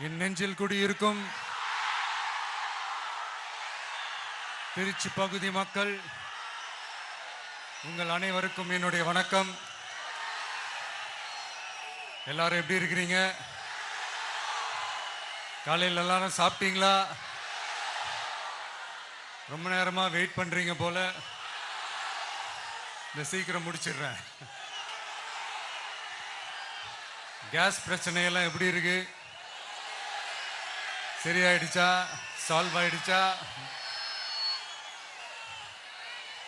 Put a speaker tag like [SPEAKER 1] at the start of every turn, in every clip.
[SPEAKER 1] என் நெஞ்சில் குடியிருக்கும் திருச்சி பகுதி மக்கள் உங்கள் அனைவருக்கும் என்னுடைய வணக்கம். எல்லாரும் எப்படி இருக்கிறீங்க? காலையில் எல்லாரும் சாப்பிட்டீங்களா? ரொம்ப நேரமா வெயிட் பண்றீங்க போல. இந்த சீக்கிரம் முடிச்சிடுறேன். கேஸ் பிரச்சனையெல்லாம் எப்படி இருக்கு? சரியாயிடுச்சா? சால்வ் ஆயிடுச்சா?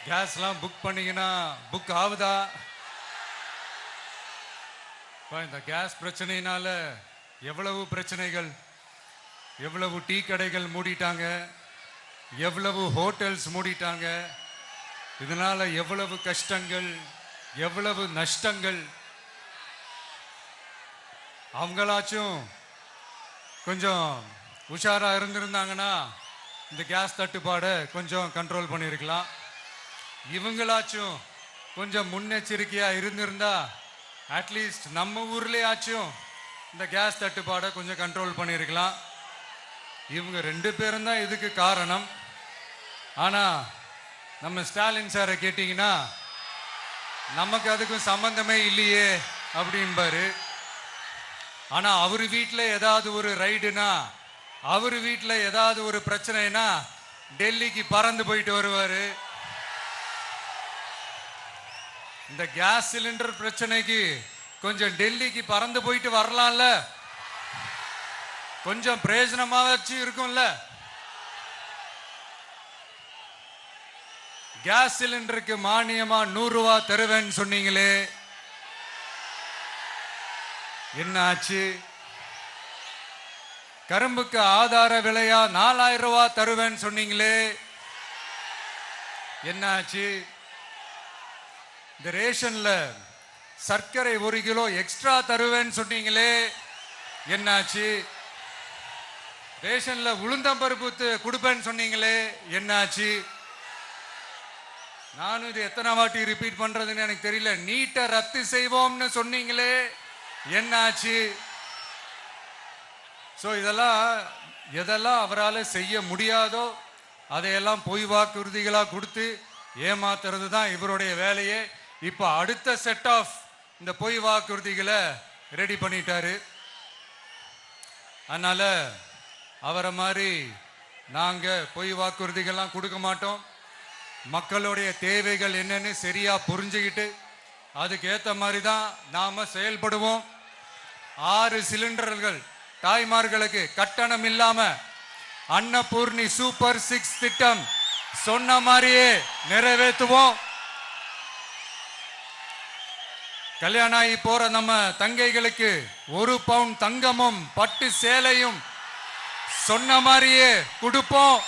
[SPEAKER 1] கேஸ்லாம் புக் பண்ணீங்கன்னா புக் ஆகுதா? இந்த கேஸ் பிரச்சனையினால எவ்வளவு பிரச்சனைகள், எவ்வளவு டீ கடைகள் மூடிட்டாங்க, எவ்வளவு ஹோட்டல்ஸ் மூடிட்டாங்க, இதனால எவ்வளவு கஷ்டங்கள், எவ்வளவு நஷ்டங்கள். அவங்களாச்சும் கொஞ்சம் உஷாரா இருந்திருந்தாங்கன்னா இந்த கேஸ் தட்டுப்பாடை கொஞ்சம் கண்ட்ரோல் பண்ணியிருக்கலாம். இவங்களாச்சும் கொஞ்சம் முன்னெச்சரிக்கையா இருந்திருந்தா அட்லீஸ்ட் நம்ம ஊர்லயாச்சும் இந்த கேஸ் தட்டுப்பாடை கொஞ்சம் கண்ட்ரோல் பண்ணியிருக்கலாம். இவங்க 2 பேரும் தான் இதுக்கு காரணம். ஆனா நம்ம ஸ்டாலின் சாரை கேட்டீங்கன்னா நமக்கு அதுக்கும் சம்பந்தமே இல்லையே அப்படின்பாரு. ஆனா அவர் வீட்டில் ஏதாவது ஒரு ரைடுனா, அவர் வீட்டில் ஏதாவது ஒரு பிரச்சனைனா டெல்லிக்கு பறந்து போயிட்டு வருவாரு. இந்த கேஸ் சிலிண்டர் பிரச்சனைக்கு கொஞ்சம் டெல்லிக்கு பறந்து போயிட்டு வரலாம்ல, கொஞ்சம் பிரயோஜனமாச்சு இருக்கும்ல. கேஸ் சிலிண்டருக்கு மானியமா 100 ரூபாய் தருவேன்னு சொன்னீங்களே, என்ன ஆச்சு? கரும்புக்கு ஆதார விலையா 4000 ரூபாய் தருவேன்னு சொன்னீங்களே, என்ன ஆச்சு? இந்த ரேஷன்ல சர்க்கரை 1 கிலோ எக்ஸ்ட்ரா தருவேன்னு சொன்னீங்களே, என்னாச்சு? ரேஷன்ல உளுந்தம்பருப்பு கொடுப்பேன்னு சொன்னீங்களே, என்னாச்சு? நானும் இது எத்தனை வாட்டி ரிப்பீட் பண்றதுன்னு எனக்கு தெரியல. நீட்டை ரத்து செய்வோம்னு சொன்னீங்களே, என்னாச்சு? சோ எதெல்லாம் அவரால் செய்ய முடியாதோ அதையெல்லாம் பொய் வாக்குறுதிகளா கொடுத்து ஏமாத்துறது தான் இவருடைய வேலையே. இப்ப அடுத்த செட் ஆஃப் இந்த பொய் வாக்குறுதிகளை ரெடி பண்ணிட்டாரு. அதனால அவரை மாதிரி நாங்க பொய் வாக்குறுதிகள்லாம் கொடுக்க மாட்டோம். மக்களுடைய தேவைகள் என்னன்னு சரியா புரிஞ்சுக்கிட்டு அதுக்கு ஏத்த மாதிரி தான் நாம செயல்படுவோம். 6 சிலிண்டர்கள் தாய்மார்களுக்கு கட்டணம் இல்லாம அன்னபூர்ணி சூப்பர் 6 திட்டம் சொன்ன மாதிரியே நிறைவேற்றுவோம். கல்யாணம் ஆகி போற நம்ம தங்கைகளுக்கு 1 பவுன் தங்கமும் பட்டு சேலையும் சொன்ன மாதிரியே கொடுப்போம்.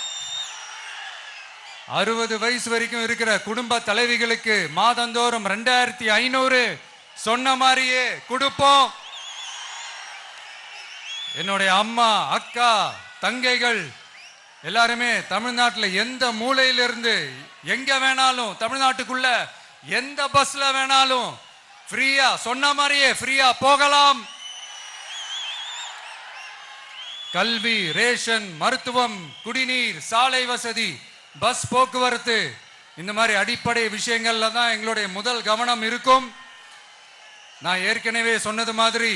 [SPEAKER 1] 60 வயசு வரைக்கும் இருக்கிற குடும்ப தலைவிகளுக்கு மாதந்தோறும் 2500 சொன்ன மாதிரியே கொடுப்போம். என்னுடைய அம்மா, அக்கா, தங்கைகள் எல்லாருமே தமிழ்நாட்டில் எந்த மூலையிலிருந்து எங்க வேணாலும், தமிழ்நாட்டுக்குள்ள எந்த பஸ்ல வேணாலும் ஃப்ரீயா சொன்ன மாதிரியே ஃப்ரீயா போகலாம். கல்வி, ரேஷன், மருத்துவம், குடிநீர், சாலை வசதி, பஸ் போக்குவரத்து, இந்த மாதிரி அடிப்படை விஷயங்கள்ல தான் எங்களுடைய முதல் கவனம் இருக்கும். நான் ஏற்கனவே சொன்னது மாதிரி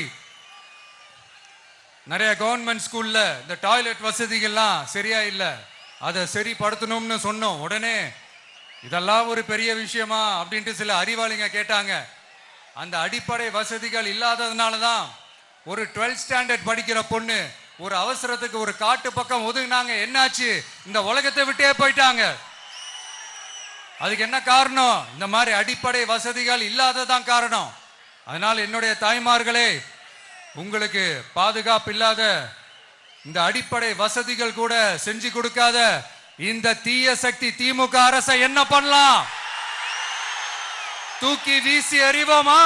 [SPEAKER 1] நிறைய கவர்மெண்ட் ஸ்கூல்ல இந்த டாய்லெட் வசதிகள்லாம் சரியா இல்லை, அதை சரிப்படுத்தணும்னு சொன்னோம். உடனே இதெல்லாம் ஒரு பெரிய விஷயமா அப்படின்ட்டு சில அறிவாளிங்க கேட்டாங்க. அந்த அடிப்படை வசதிகள் இல்லாததுனால தான் ஒரு 12th ஸ்டாண்டர்ட் படிக்கிற பொண்ணு ஒரு அவசரத்துக்கு ஒரு காட்டு பக்கம் ஒதுங்கினாங்க. என்னாச்சு? இந்த உலகத்தை விட்டே போயிட்டாங்க. அதுக்கு என்ன காரணம்? இந்த மாதிரி அடிப்படை வசதிகள் இல்லாததான் காரணம். அதனால என்னுடைய தாய்மார்களே, உங்களுக்கு பாதுகாப்பு இல்லாத இந்த அடிப்படை வசதிகள் கூட செஞ்சு கொடுக்காத இந்த தீய சக்தி திமுக அரசை என்ன பண்ணலாம்? தூக்கி வீசி அறிவோமா?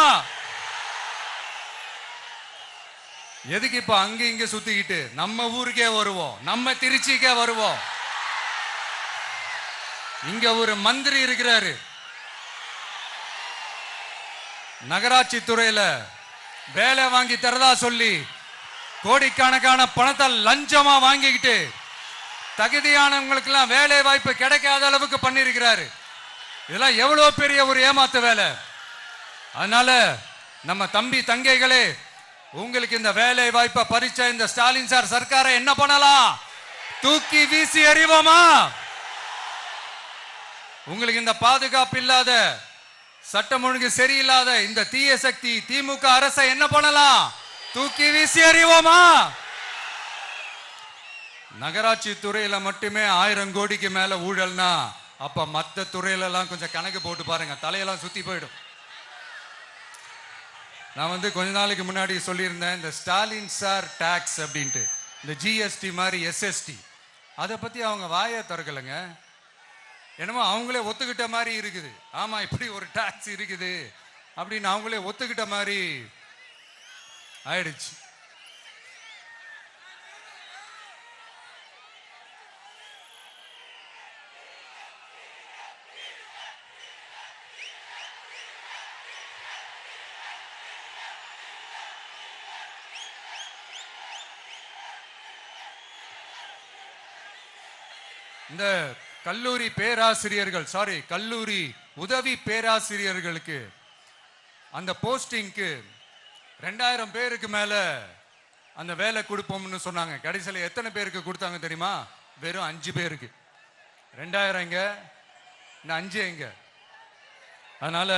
[SPEAKER 1] எதுக்கு இப்ப அங்க இங்க சுத்திக்கிட்டு நம்ம ஊருக்கே வருவோம், நம்ம திருச்சிக்கே வருவோம். இங்க ஒரு மந்திரி இருக்கிறாரு, நகராட்சி துறையில வேலை வாங்கி தரதா சொல்லி கோடிக்கணக்கான பணத்தை லஞ்சமா வாங்கிக்கிட்டு தகுதியானவங்களுக்கு எல்லாம் வேலை வாய்ப்பு கிடைக்காத அளவுக்கு பண்ணிருக்கிறாரு. இதெல்லாம் எவ்வளவு பெரிய ஒரு ஏமாத்து வேலை. அதனால நம்ம தம்பி தங்கைகளே, உங்களுக்கு இந்த வேலை வாய்ப்பை பறிச்ச இந்த ஸ்டாலின் சார் சர்க்காரை என்ன பண்ணலாம்? தூக்கி வீசி எறிவோமா? உங்களுக்கு இந்த பாதுகாப்பு இல்லாத, சட்டம் ஒழுங்கு சரியில்லாத இந்த தீய சக்தி திமுக அரசை என்ன பண்ணலாம்? தூக்கி வீசி எறிவோமா? நகராட்சி துறையில மட்டுமே 1000 கோடிக்கு மேல ஊழல்னா அப்ப மத்த துறையில எல்லாம் கொஞ்சம் கணக்கு போட்டு பாருங்க, தலையெல்லாம் சுத்தி போயிடும். நான் கொஞ்ச நாளைக்கு முன்னாடி சொல்லியிருந்தேன், இந்த ஸ்டாலின் சார் டாக்ஸ் அப்படின்ட்டு, இந்த ஜிஎஸ்டி மாதிரி எஸ்எஸ்டி, அதை பத்தி அவங்க வாயை திறக்கலைங்க. என்னமோ அவங்களே ஒத்துக்கிட்ட மாதிரி இருக்குது. ஆமா, இப்படி ஒரு டாக்ஸ் இருக்குது அப்படின்னு அவங்களே ஒத்துக்கிட்ட மாதிரி ஆயிடுச்சு. இந்த கல்லூரி பேராசிரியர்கள், கல்லூரி உதவி பேராசிரியர்களுக்கு அந்த போஸ்டிங்க்கு 2000 பேருக்கு மேல அந்த வேலை கொடுப்போம்னு சொன்னாங்க. கடைசியில் எத்தனை பேருக்கு கொடுத்தாங்க தெரியுமா? வெறும் 5 பேருக்கு. 2000 எங்க, இந்த 5 எங்க? அதனால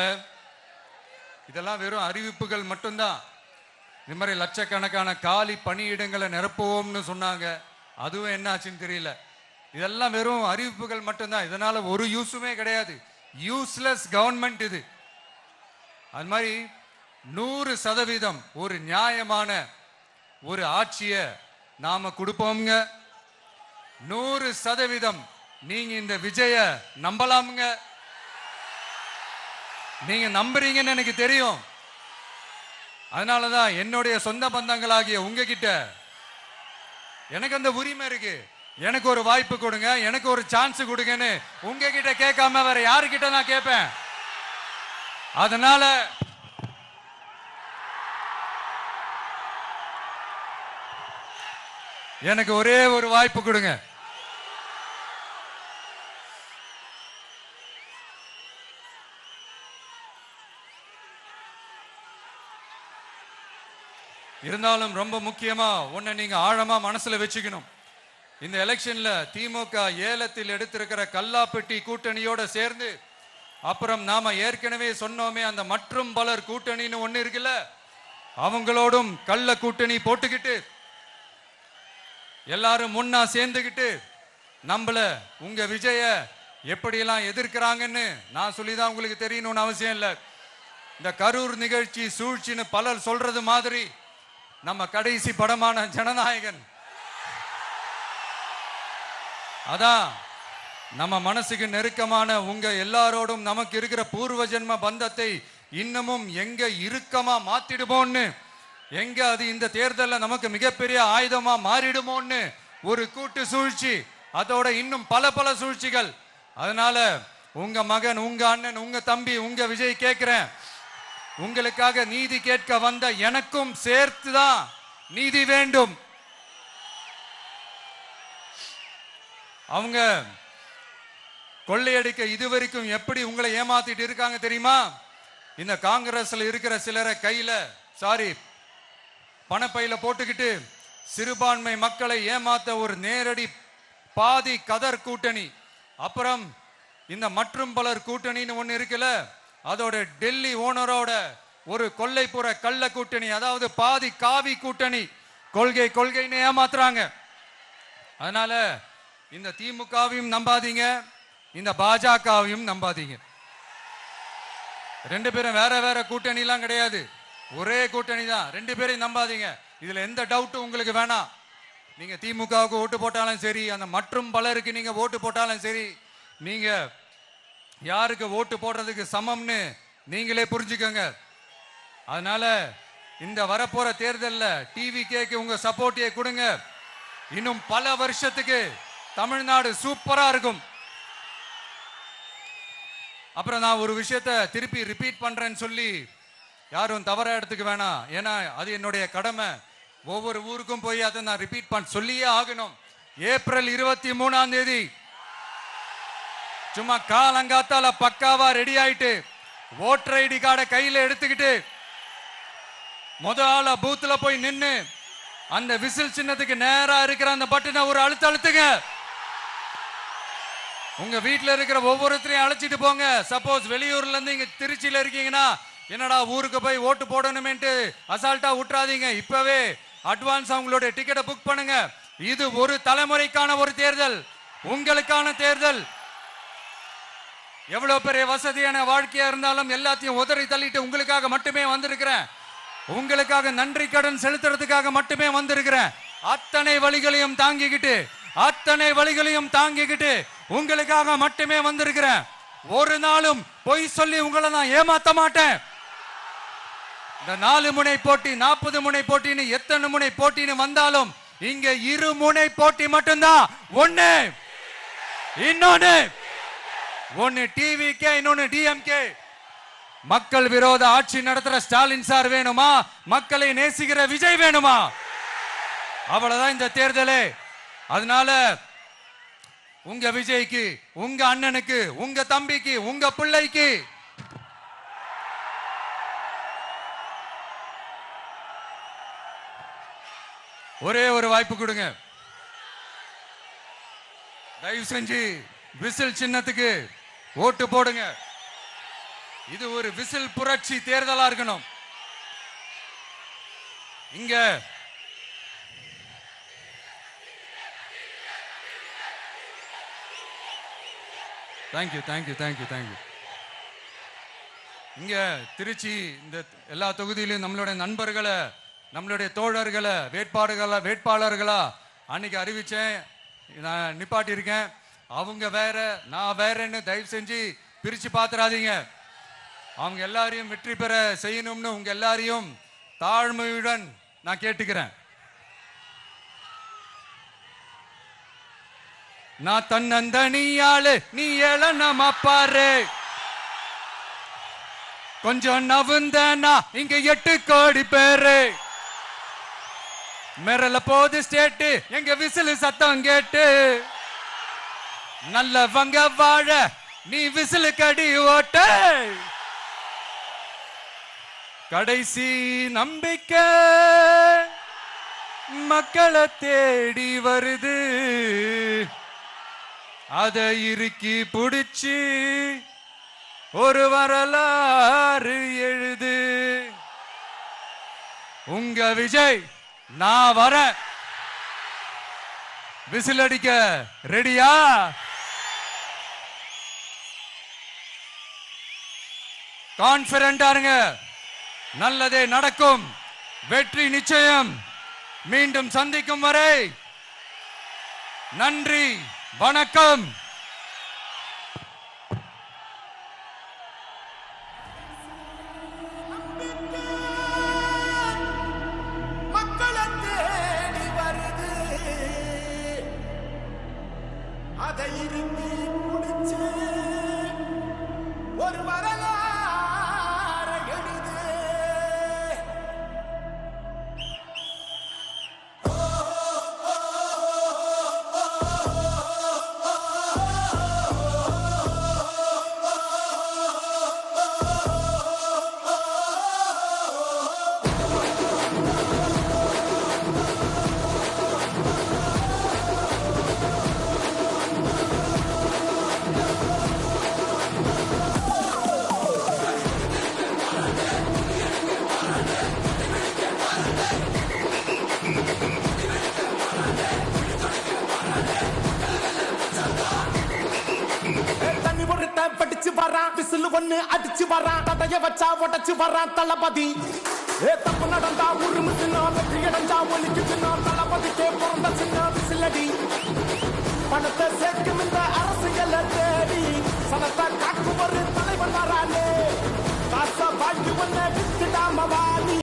[SPEAKER 1] இதெல்லாம் வெறும் அறிவிப்புகள் மட்டும்தான். இந்த மாதிரி லட்சக்கணக்கான காலி பணியிடங்களை நிரப்புவோம்னு சொன்னாங்க, அதுவும் என்ன ஆச்சுன்னு தெரியல. இதெல்லாம் வெறும் அறிவிப்புகள் மட்டும்தான். இதனால ஒரு யூஸுமே கிடையாது. யூஸ்லெஸ் கவர்மெண்ட் இது. அது மாதிரி 100% ஒரு நியாயமான ஒரு ஆட்சியை நாம கொடுப்போம்ங்க. 100% நீங்க இந்த விஜய நம்பலாமுங்க. நீங்க நம்புறீங்கன்னு எனக்கு தெரியும். அதனாலதான் என்னுடைய சொந்த பந்தங்களாகிய உங்ககிட்ட எனக்கு அந்த உரிமை இருக்கு. எனக்கு ஒரு வாய்ப்பு கொடுங்க, எனக்கு ஒரு சான்ஸ் கொடுங்கன்னு உங்ககிட்ட கேட்காம வேற யாருக்கிட்ட நான் கேட்பேன்? அதனால எனக்கு ஒரே ஒரு வாய்ப்பு கொடுங்க. இருந்தாலும் ரொம்ப முக்கியமா ஒன்ன நீங்க ஆழமா மனசுல வச்சுக்கணும். இந்த எலெக்ஷன்ல திமுக ஏலத்தில் எடுத்திருக்கிற கல்லாப்பெட்டி கூட்டணியோட சேர்ந்து, அப்புறம் நாம ஏற்கனவே சொன்னோமே அந்த மற்றும் பலர் கூட்டணின்னு ஒண்ணு இருக்குல்ல, அவங்களோடும் கள்ள கூட்டணி போட்டுக்கிட்டு எல்லாரும் முன்னா சேர்ந்துக்கிட்டு நம்மள உங்க விஜய எப்படியெல்லாம் எதிர்க்கிறாங்கன்னு நான் சொல்லிதான் உங்களுக்கு தெரியணும்னு அவசியம் இல்லை. இந்த கரூர் நிகழ்ச்சி சூழ்ச்சின்னு பலர் சொல்றது மாதிரி நம்ம கடைசி படமான ஜனநாயகன், அதான் நம்ம மனசுக்கு நெருக்கமான உங்க எல்லாரோடும் நமக்கு இருக்கிற பூர்வ ஜென்ம பந்தத்தை இன்னமும் எங்க இறுக்கமா மாத்திடுமோன்னு, எங்க அது இந்த தேர்தலில் நமக்கு மிகப்பெரிய ஆயுதமா மாறிடுமோன்னு ஒரு கூட்டு சூழ்ச்சி, அதோட இன்னும் பல பல சூழ்ச்சிகள். அதனால உங்க மகன், உங்க அண்ணன், உங்க தம்பி, உங்க விஜய் கேட்கிறேன், உங்களுக்காக நீதி கேட்க வந்த எனக்கும் சேர்த்துதான் நீதி வேண்டும். அவங்க கொள்ளையடிக்க இதுவரைக்கும் எப்படி உங்களை ஏமாத்திட்டு இருக்காங்க தெரியுமா? இந்த காங்கிரஸ்ல இருக்கிற சிலரை கையில பணப்பையில போட்டுக்கிட்டு சிறுபான்மை மக்களை ஏமாத்த ஒரு நேரடி பாதி கதர் கூட்டணி, அப்புறம் இந்த மற்றும் பலர் கூட்டணின்னு ஒண்ணு இருக்குல்ல, அதோட டெல்லி ஓனரோட ஒரு கொள்ளைப்புற கள்ள கூட்டணி, அதாவது பாதி காவி கூட்டணி. கொள்கைன்னு ஏமாத்துறாங்க. அதனால இந்த திமுகவையும் நம்பாதீங்க, இந்த பாஜகவையும் நம்பாதீங்க. 2 பேரும் வேற வேற கூட்டணி எல்லாம் கிடையாது, ஒரே கூட்டணி தான். 2 பேரையும் நம்பாதீங்க. இதுல எந்த டவுட்டும் உங்களுக்கு வேணாம். நீங்க திமுகவுக்கு ஓட்டு போட்டாலும் சரி, அந்த மற்றும் பலருக்கு நீங்க ஓட்டு போட்டாலும் சரி, நீங்க யாருக்கு ஓட்டு போடுறதுக்கு சமம்னு நீங்களே புரிஞ்சுக்கோங்க. அதனால இந்த வரப்போற தேர்தலில் டிவிகேக்கு உங்க சப்போர்ட்டை கொடுங்க. இன்னும் பல வருஷத்துக்கு தமிழ்நாடு சூப்பரா இருக்கும். அப்புறம் நான் ஒரு விஷயத்தை திருப்பி ரிப்பீட் பண்றேன்னு சொல்லி யாரும் தவறா எடுத்துக்க வேணாம். ஏன்னா அது என்னுடைய கடமை. ஒவ்வொரு ஊருக்கும் போய் அதை நான் ரிப்பீட் பண்ண சொல்லியே ஆகணும். ஏப்ரல் 23ஆம் தேதி சும்மா காலங்காத்தால பக்காவா ரெடி ஆயிட்டு ஓட்டர் ஐடி கார்டை கையில எடுத்துக்கிட்டு முதல்ல பூத்துல போய் நின்னு அந்த விசில் சின்னத்துக்கு நேரா இருக்கிற அந்த பட்டனை ஒரு அழுத்துங்க. உங்க வீட்டுல இருக்கிற ஒவ்வொருத்தரையும் அழைச்சிட்டு போங்க. சப்போஸ் வெளியூர்ல இருந்து இங்க திருச்சியில இருக்கீங்கன்னா என்னடா ஊருக்கு போய் ஓட்டு போடணுமேன்ட்டு அசால்ட்டா விட்டுறாதீங்க. இப்பவே அட்வான்ஸ் அவங்களுடைய டிக்கெட்டை புக் பண்ணுங்க. இது ஒரு தலைமுறைக்கான ஒரு தேர்தல், உங்களுக்கான தேர்தல். எவ்வளவு பெரிய வசதியான வாழ்க்கையா இருந்தாலும் எல்லாத்தையும் உதறி தள்ளிட்டு உங்களுக்காக மட்டுமே வந்திருக்கிறேன். உங்களுக்காக நன்றி கடன் செலுத்துறதுக்காக மட்டுமே வந்திருக்கிறேன். அத்தனை வழிகளையும் தாங்கிக்கிட்டு உங்களுக்காக மட்டுமே வந்திருக்கிறேன். ஒரு நாளும் பொய் சொல்லி உங்களை நான் ஏமாத்த மாட்டேன். இந்த 4 முனை போட்டி 40 முனை போட்டின்னு எத்தனை முனை போட்டின்னு வந்தாலும் இங்க 2 முனை போட்டி மட்டும்தான். ஒன்னு டிவிகே, இன்னொன்னு டிஎம்கே. மக்கள் விரோத ஆட்சி நடத்துற ஸ்டாலின் சார் வேணுமா, மக்களை நேசிக்கிற விஜய் வேணுமா? அவ்வளவுதான் இந்த தேர்தலே. அதனால உங்க விஜய்க்கு, உங்க அண்ணனுக்கு, உங்க தம்பிக்கு, உங்க பிள்ளைக்கு ஒரே ஒரு வாய்ப்பு கொடுங்க. தயவு செஞ்சு விசில் சின்னத்துக்கு ஓட்டு போடுங்க. இது ஒரு விசில் புரட்சி தேர்தலா இருக்கணும். இங்க தேங்க்யூ. இங்க திருச்சி இந்த எல்லா தொகுதியிலும் நம்மளுடைய நண்பர்களை, நம்மளுடைய தோழர்களை, வேட்பாளர்களா அன்னைக்கு அறிவிச்சேன், நான் நிப்பாட்டி இருக்கேன். அவங்க வேற, நான் வேறன்னு தயவு செஞ்சு பிரிச்சு பாத்துறாதீங்க. அவங்க எல்லாரையும் வெற்றி பெற செய்யணும்னு உங்க எல்லாரையும் தாழ்மையுடன் நான் கேட்டுக்கிறேன். நான் தன்னந்தனியாளு, நீ ஏளனமா பாரு. கொஞ்சம் நவுந்தனா இங்க 8 கோடி பேரு. மிரல போது ஸ்டேட்டு எங்க விசில் சத்தம் கேட்டு. நல்லவங்க வாழ நீ விசில் கடி ஓட்ட. கடைசி நம்பிக்கை மக்களை தேடி வருது. அதை இறுக்கி புடிச்சு ஒரு வரலாறு எழுது. உங்க விஜய் நான் வர. விசில் அடிக்க ரெடியா? கான்பிடென்டா இருங்க. நல்லதே நடக்கும். வெற்றி நிச்சயம். மீண்டும் சந்திக்கும் வரை நன்றி, வணக்கம்.
[SPEAKER 2] மக்களை தேடி வருது. அதை இறுக்கி முடிச்சு ஒரு வரலாறு எழுது. படிச்சு வரான், விசில் ஒண்ணு அடிச்சு வரான், தடைய வச்சா உடச்சு வரான் தளபதி. தப்பு நடந்தா உருமு சின்ன, வெற்றி அடைஞ்சா ஒலிக்கு சின்ன, தளபதிக்கே பிறந்த சின்ன விசிலடி. பணத்தை சேர்க்கும் இந்த அரசியல தேடி சனத்தை காக்கும் ஒரு தலைவன் வரானே. காச வாழ்க்கை ஒன்ன வித்துடாம வாணி.